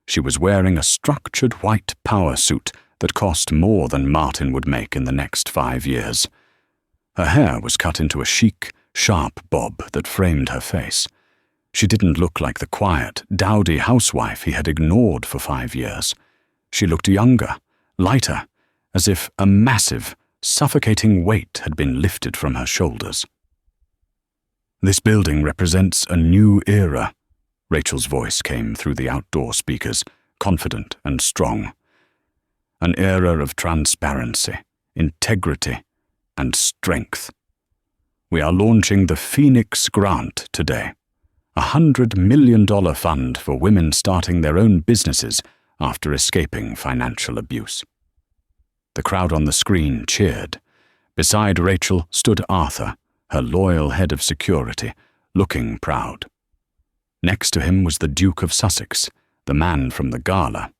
She was wearing a structured white power suit that cost more than Martin would make in the next 5 years. Her hair was cut into a chic, sharp bob that framed her face. She didn't look like the quiet, dowdy housewife he had ignored for 5 years. She looked younger, lighter, as if a massive, suffocating weight had been lifted from her shoulders. "This building represents a new era," Rachel's voice came through the outdoor speakers, confident and strong. "An era of transparency, integrity, and strength. We are launching the Phoenix Grant today, a $100 million fund for women starting their own businesses after escaping financial abuse." The crowd on the screen cheered. Beside Rachel stood Arthur, her loyal head of security, looking proud. Next to him was the Duke of Sussex, the man from the Gala.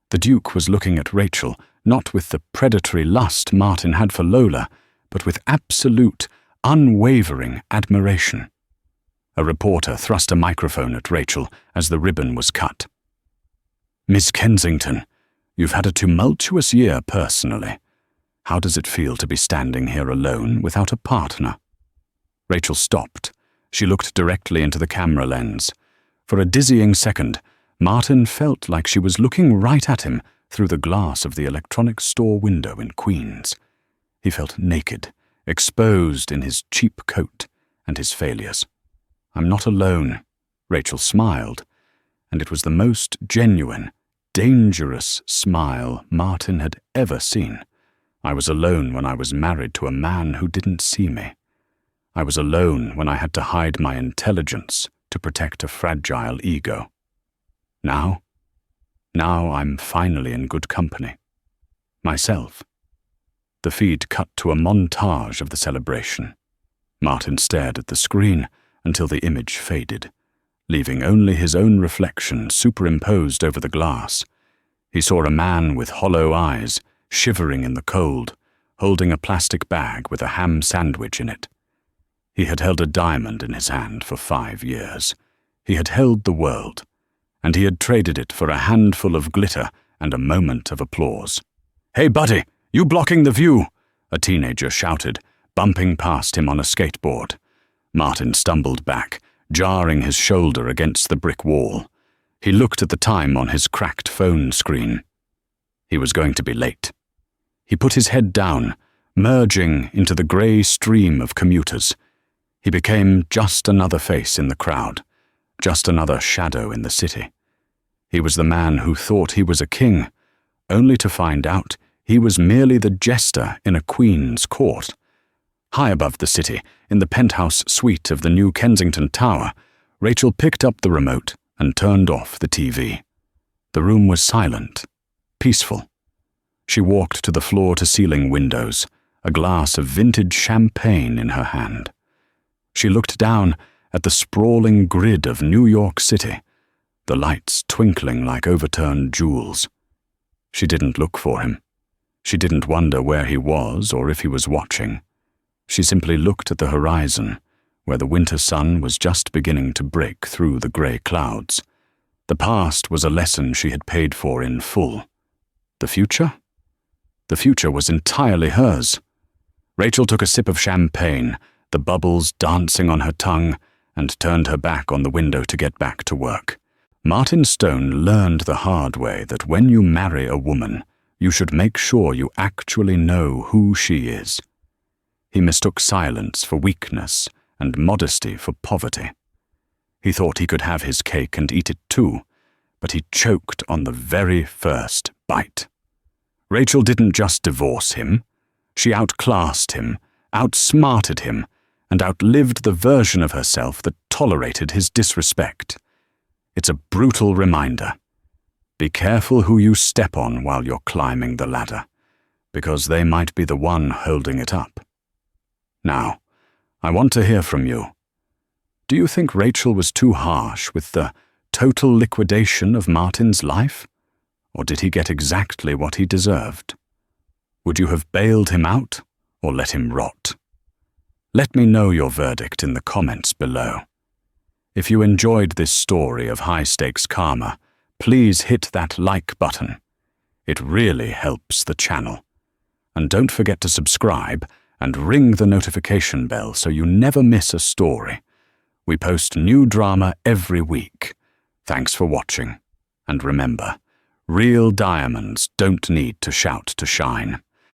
The Duke was looking at Rachel, not with the predatory lust Martin had for Lola, but with absolute, unwavering admiration. A reporter thrust a microphone at Rachel as the ribbon was cut. "Miss Kensington, you've had a tumultuous year personally. How does it feel to be standing here alone without a partner?" Rachel stopped. She looked directly into the camera lens. For a dizzying second, Martin felt like she was looking right at him through the glass of the electronics store window in Queens. He felt naked, exposed in his cheap coat and his failures. "I'm not alone," Rachel smiled, and it was the most genuine, dangerous smile Martin had ever seen. "I was alone when I was married to a man who didn't see me. I was alone when I had to hide my intelligence to protect a fragile ego. Now I'm finally in good company. Myself." The feed cut to a montage of the celebration. Martin stared at the screen until the image faded, leaving only his own reflection superimposed over the glass. He saw a man with hollow eyes, shivering in the cold, holding a plastic bag with a ham sandwich in it. He had held a diamond in his hand for 5 years. He had held the world, and he had traded it for a handful of glitter and a moment of applause. "Hey, buddy, you blocking the view!" a teenager shouted, bumping past him on a skateboard. Martin stumbled back, jarring his shoulder against the brick wall. He looked at the time on his cracked phone screen. He was going to be late. He put his head down, merging into the grey stream of commuters. He became just another face in the crowd, just another shadow in the city. He was the man who thought he was a king, only to find out he was merely the jester in a queen's court. High above the city, in the penthouse suite of the new Kensington Tower, Rachel picked up the remote and turned off the TV. The room was silent, peaceful. She walked to the floor-to-ceiling windows, a glass of vintage champagne in her hand. She looked down at the sprawling grid of New York City, the lights twinkling like overturned jewels. She didn't look for him. She didn't wonder where he was or if he was watching. She simply looked at the horizon, where the winter sun was just beginning to break through the grey clouds. The past was a lesson she had paid for in full. The future? The future was entirely hers. Rachel took a sip of champagne, the bubbles dancing on her tongue, and turned her back on the window to get back to work. Martin Stone learned the hard way that when you marry a woman, you should make sure you actually know who she is. He mistook silence for weakness and modesty for poverty. He thought he could have his cake and eat it too, but he choked on the very first bite. Rachel didn't just divorce him. She outclassed him, outsmarted him, and outlived the version of herself that tolerated his disrespect. It's a brutal reminder. Be careful who you step on while you're climbing the ladder, because they might be the one holding it up. Now, I want to hear from you. Do you think Rachel was too harsh with the total liquidation of Martin's life? Or did he get exactly what he deserved? Would you have bailed him out or let him rot? Let me know your verdict in the comments below. If you enjoyed this story of high-stakes karma, please hit that like button. It really helps the channel. And don't forget to subscribe and ring the notification bell so you never miss a story. We post new drama every week. Thanks for watching. And remember, real diamonds don't need to shout to shine.